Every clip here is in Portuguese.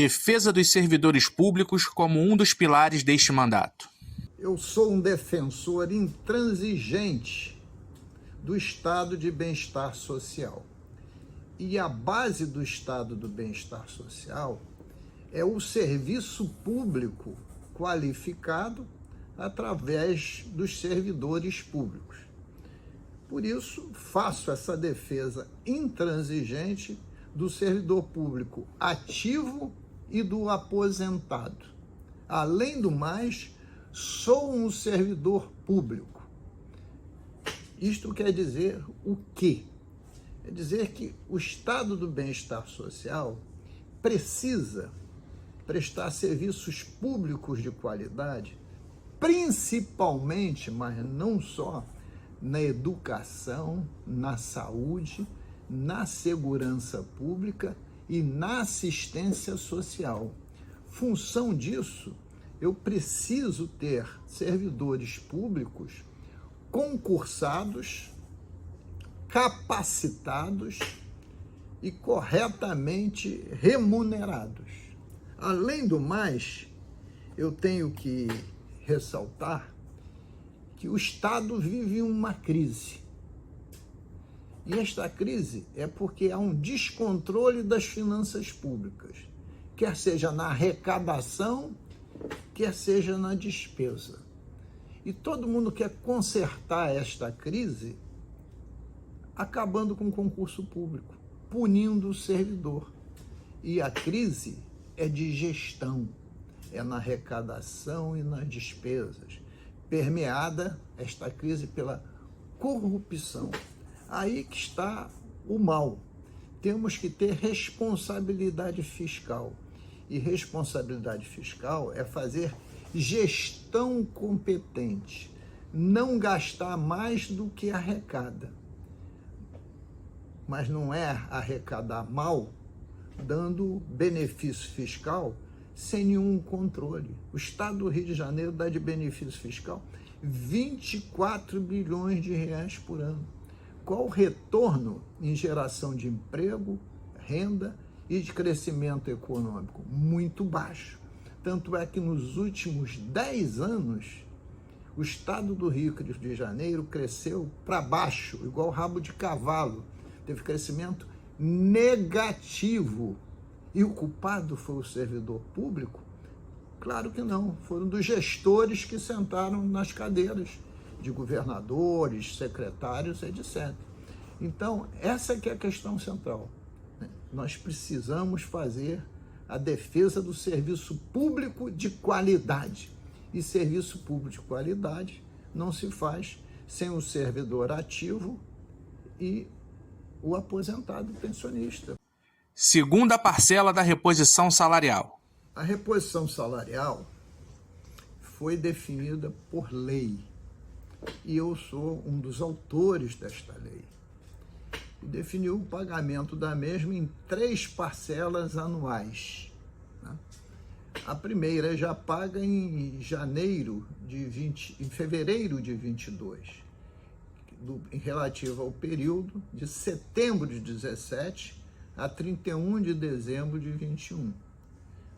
defesa dos servidores públicos como um dos pilares deste mandato. Eu sou um defensor intransigente do estado de bem-estar social. E a base do estado do bem-estar social é o serviço público qualificado através dos servidores públicos. Por isso, faço essa defesa intransigente do servidor público ativo e do aposentado. Além do mais, sou um servidor público. Isto quer dizer o quê? Quer dizer que o estado do bem-estar social precisa prestar serviços públicos de qualidade, principalmente, mas não só, na educação, na saúde, na segurança pública e na assistência social. Função disso, eu preciso ter servidores públicos concursados, capacitados e corretamente remunerados. Além do mais, eu tenho que ressaltar que o Estado vive uma crise. E esta crise é porque há um descontrole das finanças públicas, quer seja na arrecadação, quer seja na despesa. E todo mundo quer consertar esta crise acabando com o concurso público, punindo o servidor. E a crise é de gestão, é na arrecadação e nas despesas, permeada esta crise pela corrupção. Aí que está o mal. Temos que ter responsabilidade fiscal. E responsabilidade fiscal é fazer gestão competente, não gastar mais do que arrecada. Mas não é arrecadar mal, dando benefício fiscal sem nenhum controle. O Estado do Rio de Janeiro dá de benefício fiscal 24 bilhões de reais por ano. Qual o retorno em geração de emprego, renda e de crescimento econômico? Muito baixo. Tanto é que nos últimos 10 anos, o Estado do Rio de Janeiro cresceu para baixo, igual rabo de cavalo. Teve crescimento negativo. E o culpado foi o servidor público? Claro que não. Foram dos gestores que sentaram nas cadeiras de governadores, secretários, etc. Então, essa que é a questão central. Nós precisamos fazer a defesa do serviço público de qualidade. E serviço público de qualidade não se faz sem o servidor ativo e o aposentado pensionista. Segunda parcela da reposição salarial. A reposição salarial foi definida por lei. E eu sou um dos autores desta lei. E definiu o pagamento da mesma em 3 parcelas anuais. A primeira já paga em fevereiro de 22, relativa ao período de setembro de 17 a 31 de dezembro de 21.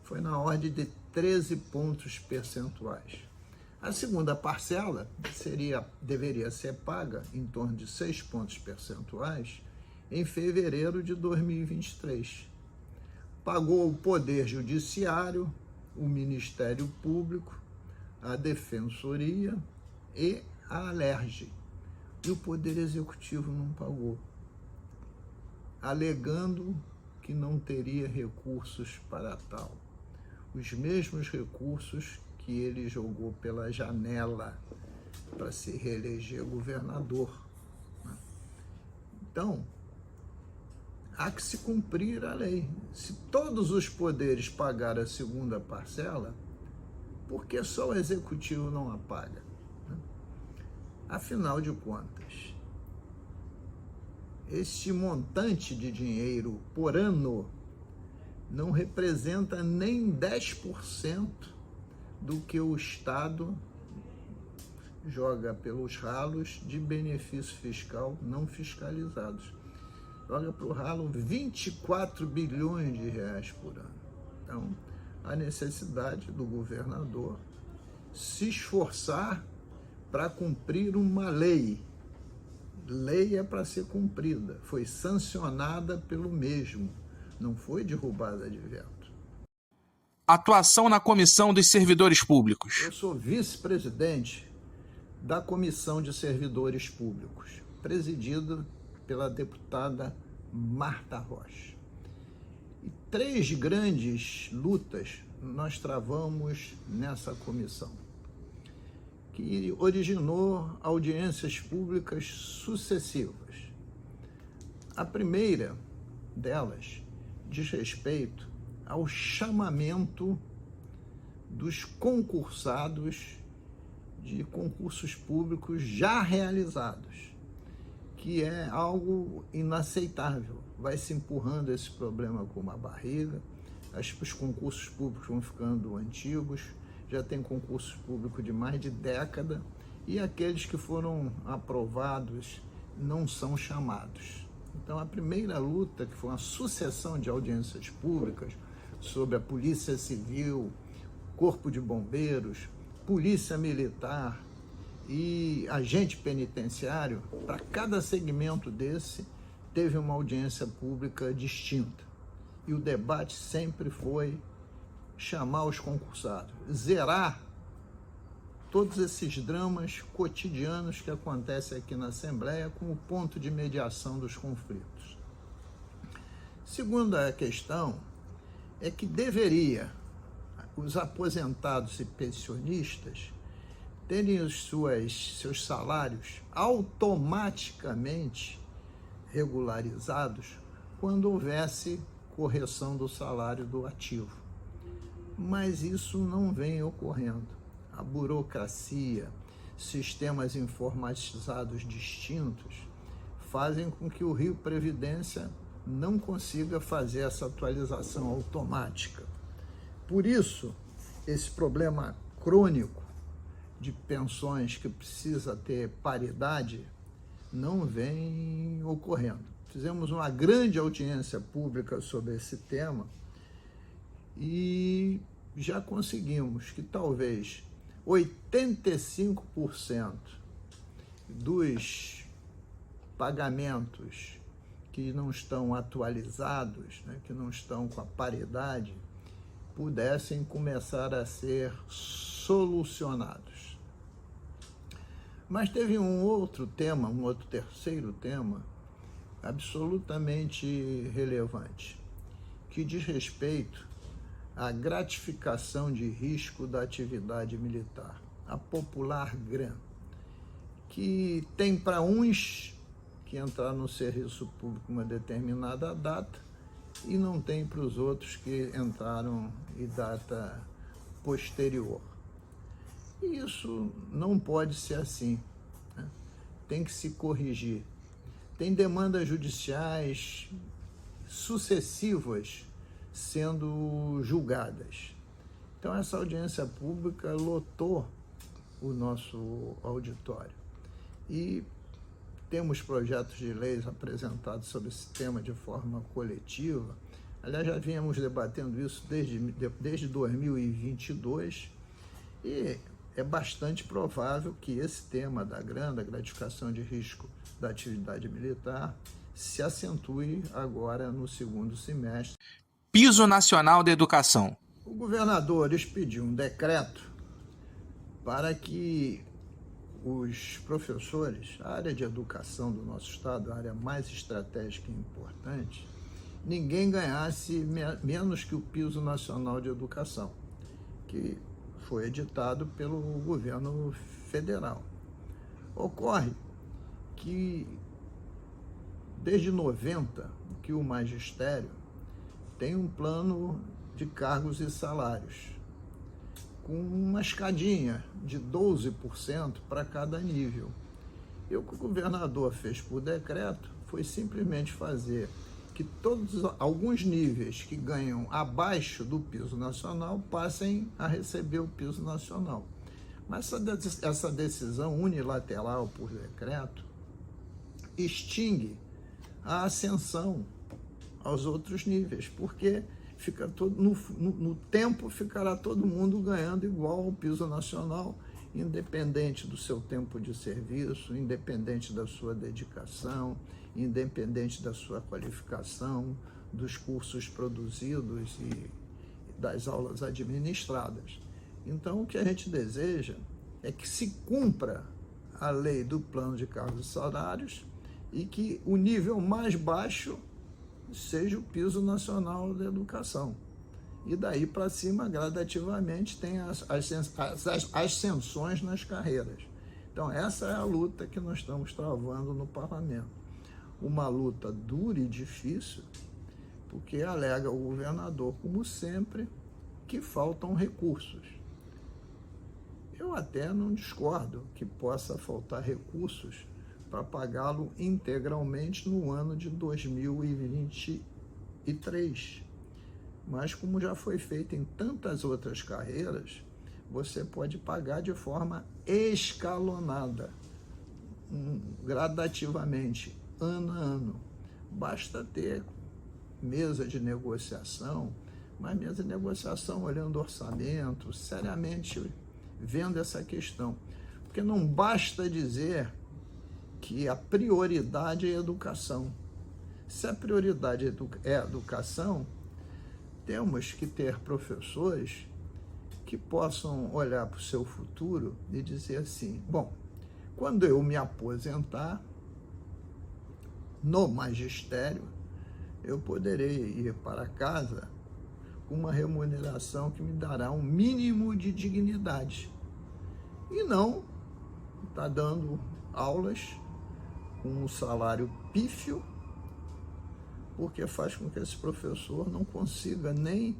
Foi na ordem de 13 pontos percentuais. A segunda parcela deveria ser paga em torno de 6 pontos percentuais em fevereiro de 2023. Pagou o Poder Judiciário, o Ministério Público, a Defensoria e a Alerj. E o Poder Executivo não pagou, alegando que não teria recursos para tal. Os mesmos recursos que ele jogou pela janela para se reeleger governador. Então, há que se cumprir a lei. Se todos os poderes pagarem a segunda parcela, por que só o executivo não a paga? Afinal de contas, este montante de dinheiro por ano não representa nem 10% do que o Estado joga pelos ralos de benefício fiscal não fiscalizados. Joga para o ralo 24 bilhões de reais por ano. Então, a necessidade do governador se esforçar para cumprir uma lei. Lei é para ser cumprida, foi sancionada pelo mesmo, não foi derrubada de veto. Atuação na Comissão dos Servidores Públicos. Eu sou vice-presidente da Comissão de Servidores Públicos, presidida pela deputada Marta Rocha. E 3 grandes lutas nós travamos nessa comissão, que originou audiências públicas sucessivas. A primeira delas diz respeito ao chamamento dos concursados de concursos públicos já realizados, que é algo inaceitável. Vai se empurrando esse problema com uma barriga, os concursos públicos vão ficando antigos, já tem concursos públicos de mais de década, e aqueles que foram aprovados não são chamados. Então, a primeira luta, que foi uma sucessão de audiências públicas sobre a Polícia Civil, Corpo de Bombeiros, Polícia Militar e agente penitenciário, para cada segmento desse, teve uma audiência pública distinta. E o debate sempre foi chamar os concursados, zerar todos esses dramas cotidianos que acontecem aqui na Assembleia como ponto de mediação dos conflitos. Segunda questão é que deveria os aposentados e pensionistas terem seus salários automaticamente regularizados quando houvesse correção do salário do ativo. Mas isso não vem ocorrendo. A burocracia, sistemas informatizados distintos, fazem com que o Rio Previdência não consiga fazer essa atualização automática. Por isso, esse problema crônico de pensões que precisa ter paridade não vem ocorrendo. Fizemos uma grande audiência pública sobre esse tema e já conseguimos que talvez 85% dos pagamentos que não estão atualizados, né, que não estão com a paridade, pudessem começar a ser solucionados. Mas teve um outro terceiro tema, absolutamente relevante, que diz respeito à gratificação de risco da atividade militar, a popular GRAM, que tem para uns que entrar no serviço público uma determinada data e não tem para os outros que entraram em data posterior. E isso não pode ser assim, né? Tem que se corrigir. Tem demandas judiciais sucessivas sendo julgadas. Então, essa audiência pública lotou o nosso auditório. E temos projetos de leis apresentados sobre esse tema de forma coletiva. Aliás, já vínhamos debatendo isso desde 2022 e é bastante provável que esse tema da gratificação de risco da atividade militar se acentue agora no segundo semestre. Piso Nacional da Educação. O governador expediu um decreto para que os professores, a área de educação do nosso estado, a área mais estratégica e importante, ninguém ganhasse menos que o Piso Nacional de Educação, que foi editado pelo governo federal. Ocorre que, desde 90, que o magistério tem um plano de cargos e salários, com uma escadinha de 12% para cada nível. E o que o governador fez por decreto foi simplesmente fazer que alguns níveis que ganham abaixo do piso nacional passem a receber o piso nacional. Mas essa decisão unilateral por decreto extingue a ascensão aos outros níveis, porque fica todo, no tempo ficará todo mundo ganhando igual ao piso nacional, independente do seu tempo de serviço, independente da sua dedicação, independente da sua qualificação, dos cursos produzidos e das aulas administradas. Então, o que a gente deseja é que se cumpra a lei do plano de cargos e salários e que o nível mais baixo seja o piso nacional da educação. E daí para cima, gradativamente, tem as ascensões nas carreiras. Então, essa é a luta que nós estamos travando no parlamento. Uma luta dura e difícil, porque alega o governador, como sempre, que faltam recursos. Eu até não discordo que possa faltar recursos para pagá-lo integralmente no ano de 2023. Mas, como já foi feito em tantas outras carreiras, você pode pagar de forma escalonada, gradativamente, ano a ano. Basta ter mesa de negociação, mas mesa de negociação olhando o orçamento, seriamente vendo essa questão. Porque não basta dizer que a prioridade é a educação. Se a prioridade é a educação, temos que ter professores que possam olhar para o seu futuro e dizer assim, bom, quando eu me aposentar no magistério, eu poderei ir para casa com uma remuneração que me dará um mínimo de dignidade. E não está dando aulas com um salário pífio, porque faz com que esse professor não consiga nem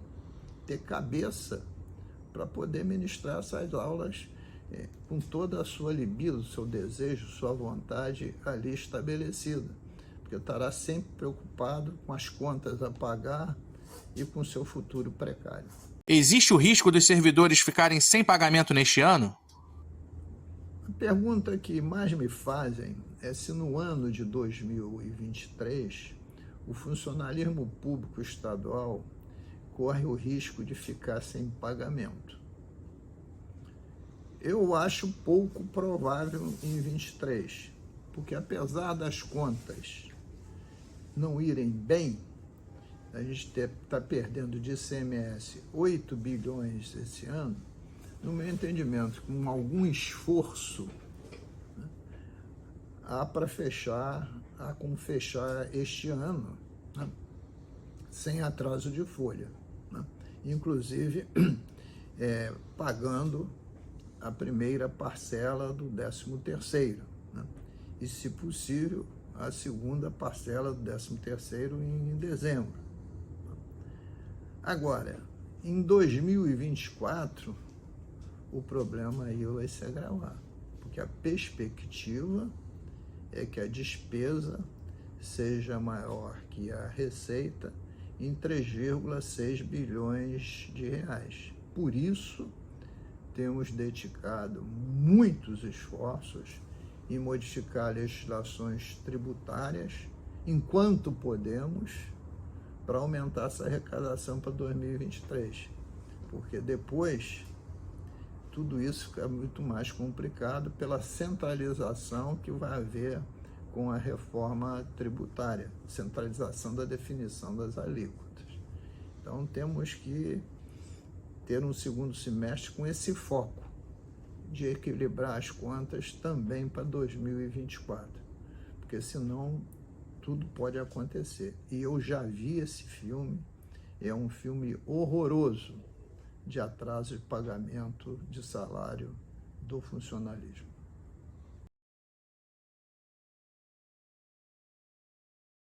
ter cabeça para poder ministrar essas aulas com toda a sua libido, seu desejo, sua vontade ali estabelecida, porque estará sempre preocupado com as contas a pagar e com seu futuro precário. Existe o risco dos servidores ficarem sem pagamento neste ano? A pergunta que mais me fazem é se no ano de 2023 o funcionalismo público estadual corre o risco de ficar sem pagamento. Eu acho pouco provável em 23, porque apesar das contas não irem bem, a gente está perdendo de ICMS 8 bilhões esse ano, no meu entendimento, com algum esforço, né, há como fechar este ano, né, sem atraso de folha, né, inclusive pagando a primeira parcela do 13º, né, e, se possível, a segunda parcela do 13º em dezembro. Agora, em 2024, o problema aí vai se agravar, porque a perspectiva é que a despesa seja maior que a receita em 3,6 bilhões de reais. Por isso, temos dedicado muitos esforços em modificar legislações tributárias, enquanto podemos, para aumentar essa arrecadação para 2023, porque depois tudo isso fica muito mais complicado pela centralização que vai haver com a reforma tributária, centralização da definição das alíquotas. Então, temos que ter um segundo semestre com esse foco de equilibrar as contas também para 2024, porque senão tudo pode acontecer. E eu já vi esse filme, é um filme horroroso de atraso de pagamento de salário do funcionalismo.